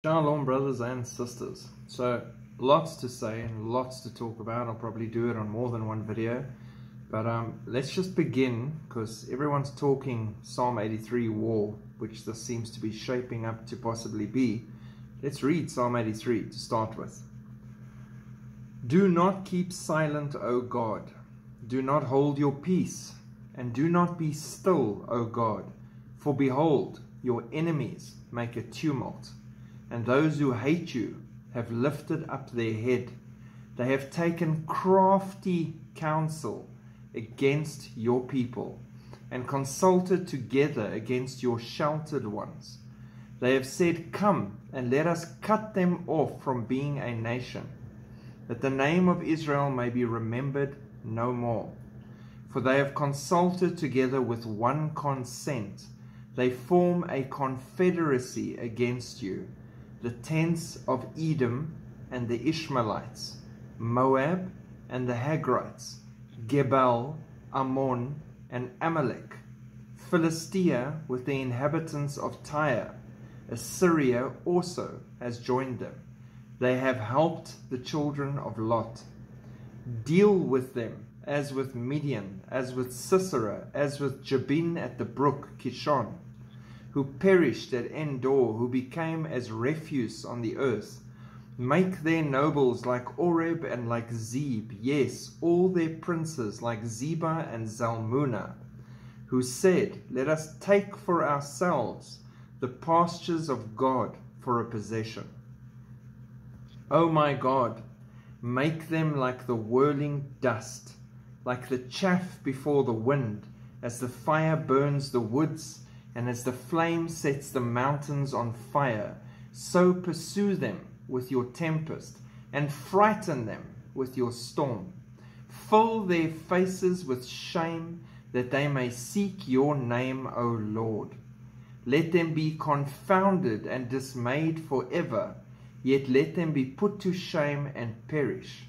Shalom, brothers and sisters. So, lots to say and lots to talk about. I'll probably do it on more than one video. But let's just begin, because everyone's talking Psalm 83 war, which this seems to be shaping up to possibly be. Let's read Psalm 83 to start with. Do not keep silent, O God. Do not hold your peace, and do not be still, O God. For behold, your enemies make a tumult, and those who hate you have lifted up their head. They have taken crafty counsel against your people, and consulted together against your sheltered ones. They have said, Come, and let us cut them off from being a nation, that the name of Israel may be remembered no more. For they have consulted together with one consent. They form a confederacy against you, the tents of Edom and the Ishmaelites, Moab and the Hagrites, Gebal, Ammon, and Amalek, Philistia with the inhabitants of Tyre. Assyria also has joined them. They have helped the children of Lot. Deal with them as with Midian, as with Sisera, as with Jabin at the brook Kishon, who perished at Endor, who became as refuse on the earth. Make their nobles like Oreb and like Zeb, yes, all their princes like Zebah and Zalmunna, who said, Let us take for ourselves the pastures of God for a possession. O my God, make them like the whirling dust, like the chaff before the wind, as the fire burns the woods, and as the flame sets the mountains on fire, so pursue them with your tempest, and frighten them with your storm. Fill their faces with shame, that they may seek your name, O Lord. Let them be confounded and dismayed forever, yet let them be put to shame and perish,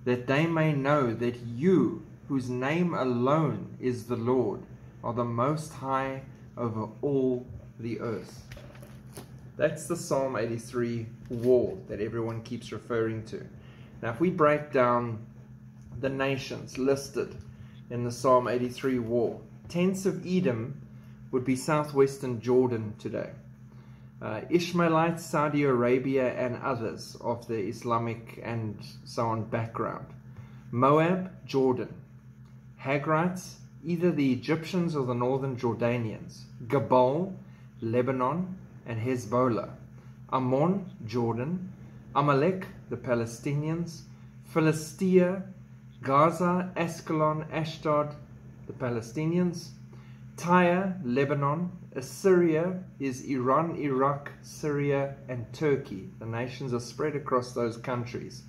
that they may know that you, whose name alone is the Lord, are the Most High over all the earth. That's the Psalm 83 war that everyone keeps referring to. Now, if we break down the nations listed in the Psalm 83 war, tents of Edom would be southwestern Jordan today. Ishmaelites, Saudi Arabia, and others of the Islamic and so on background. Moab, Jordan. Hagrites, either the Egyptians or the northern Jordanians. Gebal, Lebanon, and Hezbollah. Ammon, Jordan. Amalek, the Palestinians. Philistia, Gaza, Askelon, Ashdod, the Palestinians. Tyre, Lebanon. Assyria is Iran, Iraq, Syria, and Turkey. The nations are spread across those countries,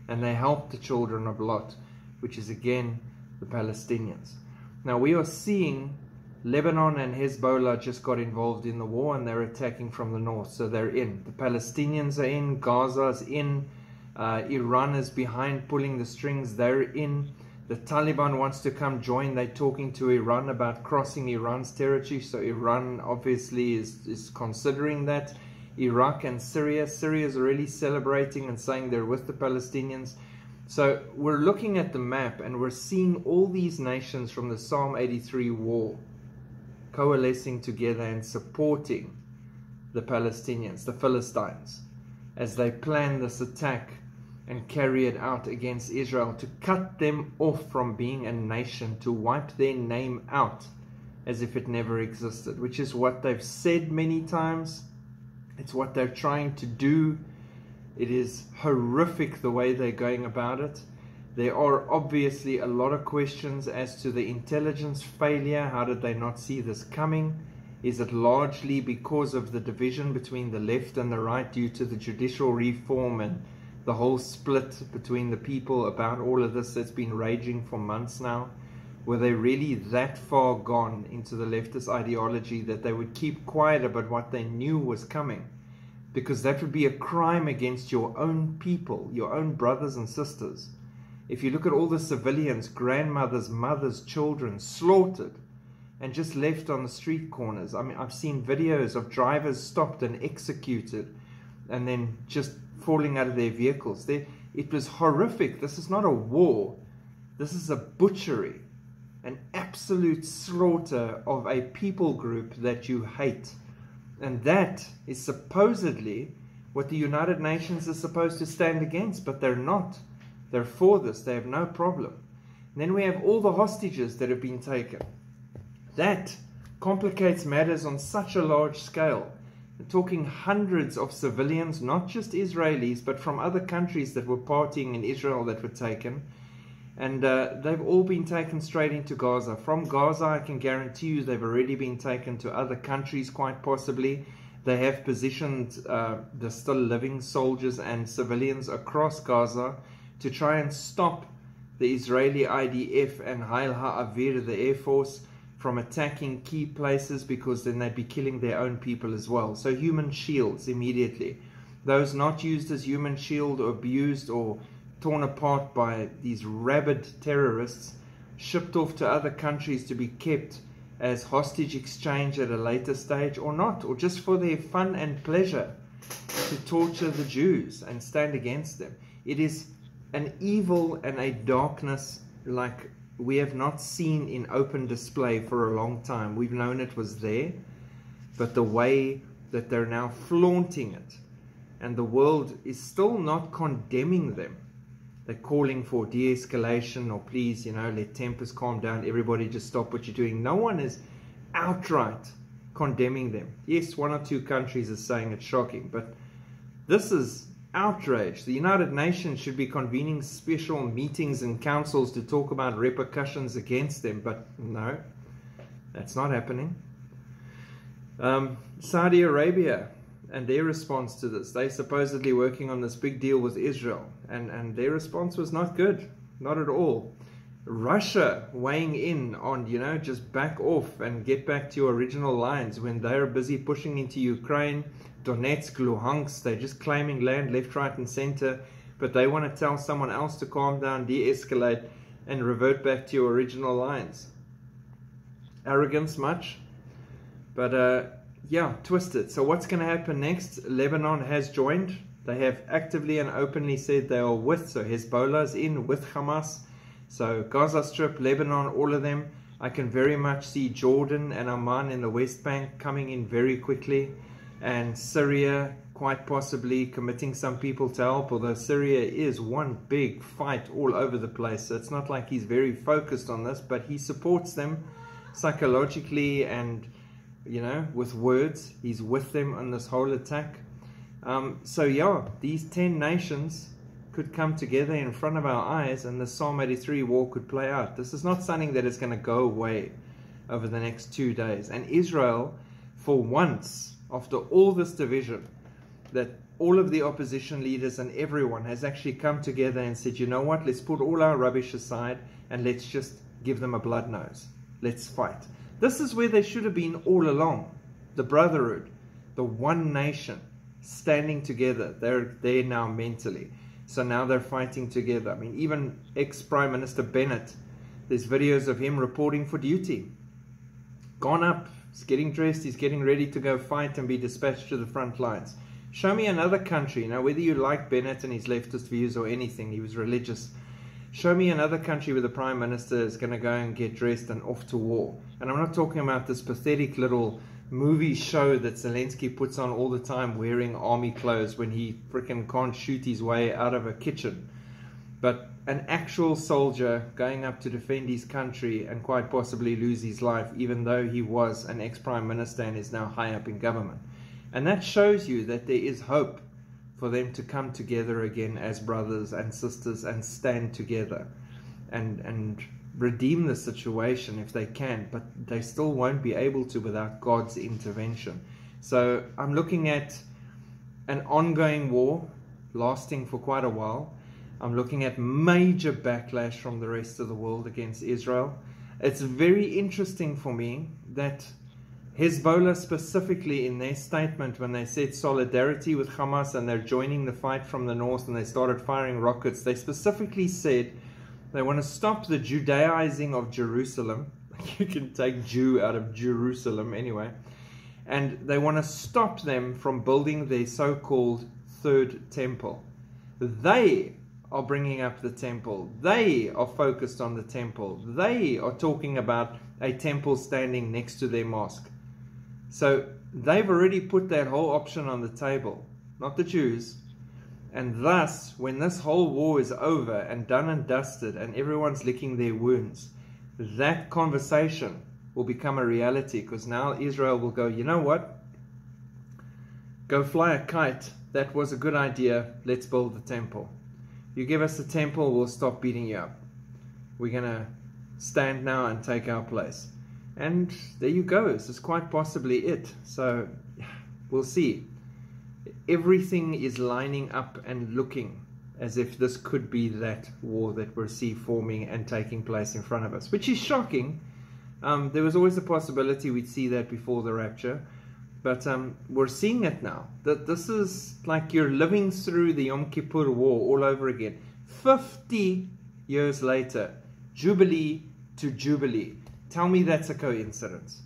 and they help the children of Lot, which is again the Palestinians. Now we are seeing Lebanon and Hezbollah just got involved in the war, and they're attacking from the north, so they're in. The Palestinians are in, Gaza is in, Iran is behind pulling the strings, they're in. The Taliban wants to come join. They're talking to Iran about crossing Iran's territory, so Iran obviously is considering that. Iraq and Syria is already celebrating and saying they're with the Palestinians. So we're looking at the map, and we're seeing all these nations from the Psalm 83 war coalescing together and supporting the Palestinians, the Philistines, as they plan this attack and carry it out against Israel, to cut them off from being a nation, to wipe their name out as if it never existed, which is what they've said many times. It's what they're trying to do. It is horrific the way they're going about it. There are obviously a lot of questions as to the intelligence failure. How did they not see this coming? Is it largely because of the division between the left and the right due to the judicial reform and the whole split between the people about all of this that's been raging for months now? Were they really that far gone into the leftist ideology that they would keep quiet about what they knew was coming? Because that would be a crime against your own people, your own brothers and sisters. If you look at all the civilians, grandmothers, mothers, children slaughtered and just left on the street corners. I mean, I've seen videos of drivers stopped and executed and then just falling out of their vehicles. It was horrific. This is not a war. This is a butchery, an absolute slaughter of a people group that you hate. And that is supposedly what the United Nations is supposed to stand against, but they're not. They're for this. They have no problem. And then we have all the hostages that have been taken. That complicates matters on such a large scale. We're talking hundreds of civilians, not just Israelis, but from other countries that were partying in Israel that were taken. And they've all been taken straight into Gaza. From Gaza, I can guarantee you they've already been taken to other countries, quite possibly. They have positioned the still living soldiers and civilians across Gaza to try and stop the Israeli IDF and Hail HaAvir, the Air Force, from attacking key places, because then they'd be killing their own people as well. So human shields immediately. Those not used as human shield or abused or torn apart by these rabid terrorists, shipped off to other countries to be kept as hostage exchange at a later stage, or not, or just for their fun and pleasure to torture the Jews and stand against them. It is an evil and a darkness like we have not seen in open display for a long time. We've known it was there, but the way that they're now flaunting it, and the world is still not condemning them. They're calling for de-escalation, or please, let tempers calm down, everybody just stop what you're doing. No one is outright condemning them. Yes, one or two countries are saying it's shocking, but this is outrage. The United Nations should be convening special meetings and councils to talk about repercussions against them, but no, that's not happening. Saudi Arabia and their response to this, they supposedly working on this big deal with Israel, and their response was not good, not at all. Russia weighing in on, just back off and get back to your original lines when they're busy pushing into Ukraine, Donetsk, Luhansk. They're just claiming land left, right, and center, but they want to tell someone else to calm down, de-escalate, and revert back to your original lines. Arrogance much, but yeah, twisted. So what's going to happen next? Lebanon has joined. They have actively and openly said they are with, so Hezbollah's in with Hamas. So Gaza Strip, Lebanon, all of them. I can very much see Jordan and Amman in the West Bank coming in very quickly, and Syria quite possibly committing some people to help, although Syria is one big fight all over the place. So it's not like he's very focused on this, but he supports them psychologically and, with words. He's with them on this whole attack. So yeah, these 10 nations could come together in front of our eyes, and the Psalm 83 war could play out. This is not something that is going to go away over the next 2 days. And Israel, for once, after all this division, that all of the opposition leaders and everyone has actually come together and said, you know what, let's put all our rubbish aside and let's just give them a blood nose. Let's fight. This is where they should have been all along. The brotherhood, the one nation, standing together. They're there now mentally. So now they're fighting together. I mean, even ex-Prime Minister Bennett, there's videos of him reporting for duty. Gone up, he's getting dressed, he's getting ready to go fight and be dispatched to the front lines. Show me another country. Now, whether you like Bennett and his leftist views or anything, he was religious. Show me another country where the Prime Minister is going to go and get dressed and off to war. And I'm not talking about this pathetic little movie show that Zelensky puts on all the time wearing army clothes when he freaking can't shoot his way out of a kitchen. But an actual soldier going up to defend his country and quite possibly lose his life, even though he was an ex-Prime Minister and is now high up in government. And that shows you that there is hope for them to come together again as brothers and sisters and stand together and redeem the situation if they can, but they still won't be able to without God's intervention. So I'm looking at an ongoing war lasting for quite a while. I'm looking at major backlash from the rest of the world against Israel. It's very interesting for me that Hezbollah specifically in their statement, when they said solidarity with Hamas and they're joining the fight from the north and they started firing rockets, they specifically said they want to stop the Judaizing of Jerusalem. You can take Jew out of Jerusalem anyway. And they want to stop them from building their so-called third temple. They are bringing up the temple. They are focused on the temple. They are talking about a temple standing next to their mosque. So they've already put that whole option on the table, not the Jews. And thus, when this whole war is over and done and dusted and everyone's licking their wounds, that conversation will become a reality, because now Israel will go, you know what? Go fly a kite. That was a good idea. Let's build the temple. You give us the temple, we'll stop beating you up. We're going to stand now and take our place. And there you go. This is quite possibly it. So we'll see. Everything is lining up and looking as if this could be that war that we see forming and taking place in front of us, which is shocking. There was always a possibility we'd see that before the rapture, but we're seeing it now. That this is like you're living through the Yom Kippur War all over again. 50 years later, Jubilee to Jubilee. Tell me that's a coincidence.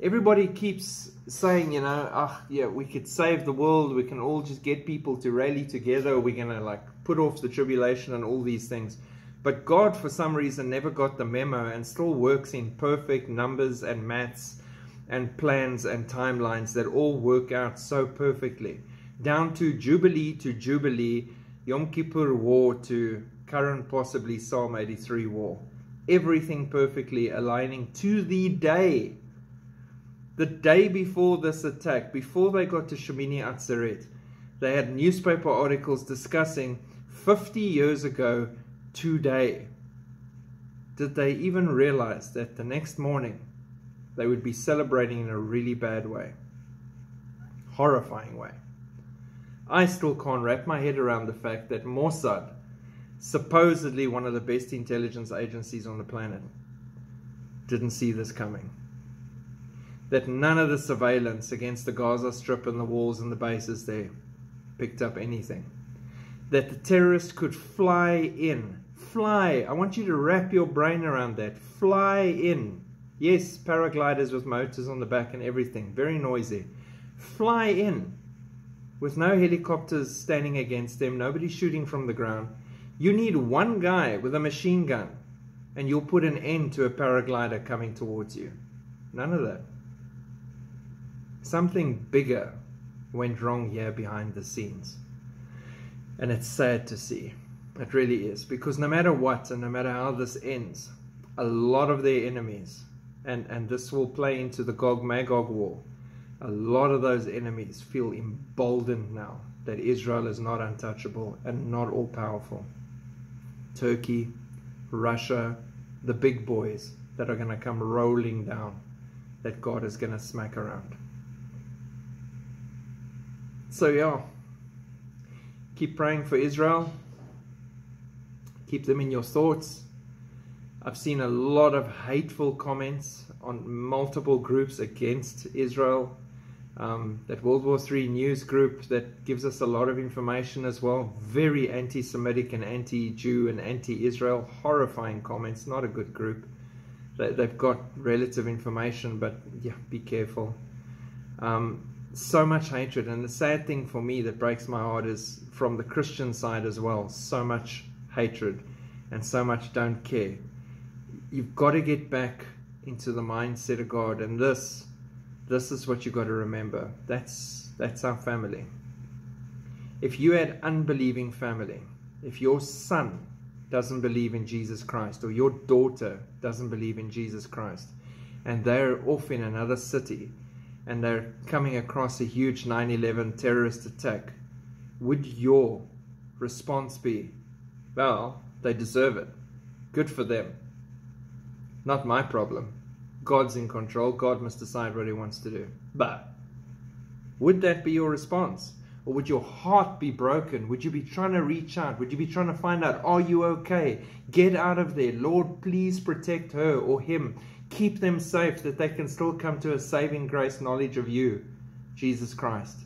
Everybody keeps saying, you know, yeah, we could save the world. We can all just get people to rally together. We're going to like put off the tribulation and all these things. But God, for some reason, never got the memo and still works in perfect numbers and maths and plans and timelines that all work out so perfectly. Down to Jubilee, Yom Kippur War to current possibly Psalm 83 War. Everything perfectly aligning to the day. The day before this attack, before they got to Shemini Atzeret, they had newspaper articles discussing 50 years ago today. Did they even realize that the next morning they would be celebrating in a really bad way? Horrifying way. I still can't wrap my head around the fact that Mossad, supposedly one of the best intelligence agencies on the planet, didn't see this coming. That none of the surveillance against the Gaza Strip and the walls and the bases there picked up anything. That the terrorists could fly in. Fly. I want you to wrap your brain around that. Fly in. Yes, paragliders with motors on the back and everything. Very noisy. Fly in. With no helicopters standing against them. Nobody shooting from the ground. You need one guy with a machine gun and you'll put an end to a paraglider coming towards you. None of that. Something bigger went wrong here behind the scenes. And it's sad to see. It really is. Because no matter what and no matter how this ends, a lot of their enemies, and this will play into the Gog-Magog war, a lot of those enemies feel emboldened now that Israel is not untouchable and not all-powerful. Turkey, Russia, the big boys that are going to come rolling down, that God is going to smack around. So yeah, keep praying for Israel. Keep them in your thoughts. I've seen a lot of hateful comments on multiple groups against Israel. That World War III news group that gives us a lot of information as well. Very anti-Semitic and anti-Jew and anti-Israel. Horrifying comments. Not a good group. They've got relative information, but yeah, be careful. So much hatred, and the sad thing for me that breaks my heart is from the Christian side as well. So much hatred and so much don't care. You've got to get back into the mindset of God, and this is what you've got to remember. That's our family. If you had unbelieving family, if your son doesn't believe in Jesus Christ, or your daughter doesn't believe in Jesus Christ, and they're off in another city, and they're coming across a huge 9/11 terrorist attack, would your response be, well, they deserve it. Good for them. Not my problem. God's in control. God must decide what he wants to do. But would that be your response? Or would your heart be broken? Would you be trying to reach out? Would you be trying to find out, are you okay? Get out of there. Lord, please protect her or him. Keep them safe that they can still come to a saving grace knowledge of you, Jesus Christ.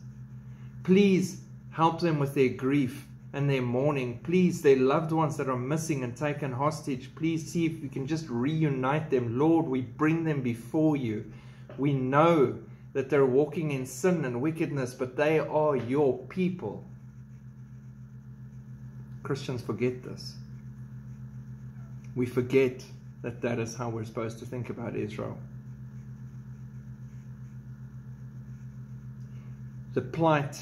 Please help them with their grief and their mourning. Please, their loved ones that are missing and taken hostage, please see if you can just reunite them. Lord, we bring them before you. We know that they're walking in sin and wickedness, but they are your people. Christians forget this. We forget that that is how we're supposed to think about Israel. The plight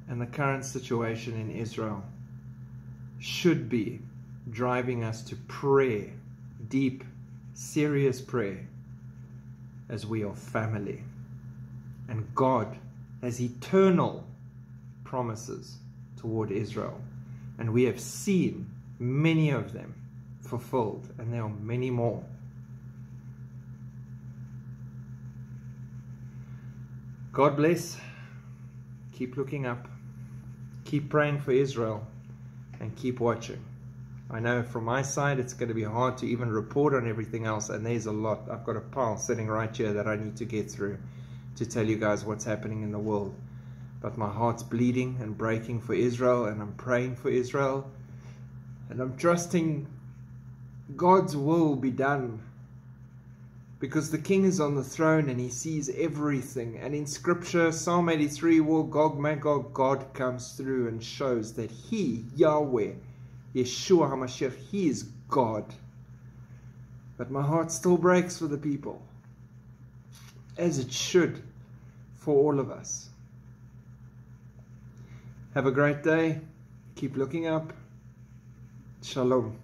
and the current situation in Israel should be driving us to prayer, deep, serious prayer, as we are family. And God has eternal promises toward Israel. And we have seen many of them fulfilled, and there are many more. God bless. Keep looking up. Keep praying for Israel. And keep watching. I know from my side it's going to be hard to even report on everything else, and there's a lot. I've got a pile sitting right here that I need to get through to tell you guys what's happening in the world. But my heart's bleeding and breaking for Israel, and I'm praying for Israel, and I'm trusting God's will be done, because the King is on the throne and he sees everything. And in Scripture, Psalm 83, War, Gog, Magog, God comes through and shows that He, Yahweh, Yeshua HaMashiach, He is God. But my heart still breaks for the people, as it should for all of us. Have a great day. Keep looking up. Shalom.